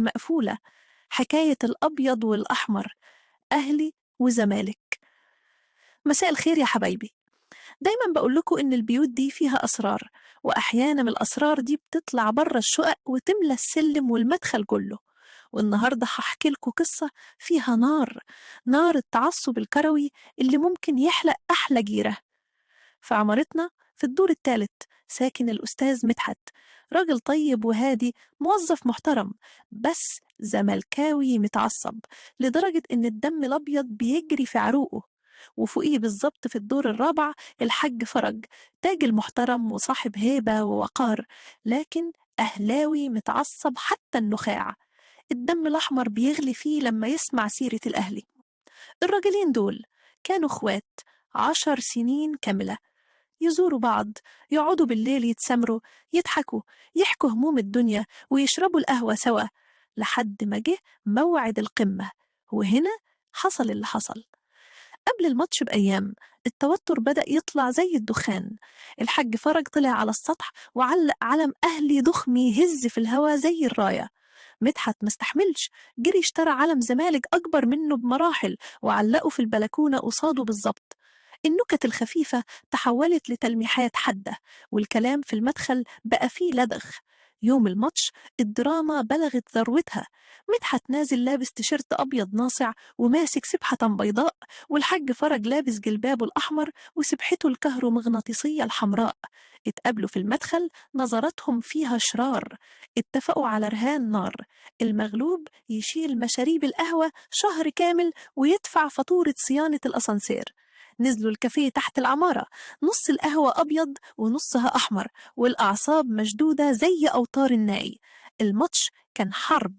مقفولة، حكاية الأبيض والأحمر، أهلي وزمالك. مساء الخير يا حبايبي. دايما بقول لكم إن البيوت دي فيها أسرار، وأحيانا من الأسرار دي بتطلع بره الشقق وتملى السلم والمدخل كله. والنهاردة هحكي لكم قصة فيها نار التعصب الكروي اللي ممكن يحلق أحلى جيرة. في عمارتنا في الدور الثالث ساكن الأستاذ مدحت، راجل طيب وهادي، موظف محترم، بس زملكاوي متعصب لدرجة إن الدم الأبيض بيجري في عروقه. وفوقيه بالظبط في الدور الرابع الحاج فرج، تاجر محترم وصاحب هيبة ووقار، لكن أهلاوي متعصب حتى النخاع. الدم الأحمر بيغلي فيه لما يسمع سيرة الأهلي. الراجلين دول كانوا اخوات 10 سنين كاملة، يزوروا بعض، يقعدوا بالليل يتسامروا، يضحكوا، يحكوا هموم الدنيا ويشربوا القهوة سوا، لحد ما جه موعد القمة. وهنا حصل اللي حصل. قبل الماتش بأيام التوتر بدأ يطلع زي الدخان. الحاج فرج طلع على السطح وعلق علم أهلي ضخم يهز في الهوا زي الراية. مدحت مستحملش، جري اشترى علم زمالك أكبر منه بمراحل وعلقه في البلكونة قصاده بالظبط. النكت الخفيفة تحولت لتلميحات حادة، والكلام في المدخل بقى فيه لدغ. يوم الماتش الدراما بلغت ذروتها. مدحت نازل لابس تيشيرت أبيض ناصع وماسك سبحة بيضاء، والحاج فرج لابس جلبابه الأحمر وسبحته الكهرومغناطيسية الحمراء. اتقابلوا في المدخل، نظراتهم فيها شرار. اتفقوا على رهان نار، المغلوب يشيل مشاريب القهوة شهر كامل ويدفع فاتورة صيانة الأسانسير. نزلوا الكافيه تحت العمارة، نص القهوة أبيض ونصها أحمر، والأعصاب مشدودة زي أوتار الناي. الماتش كان حرب،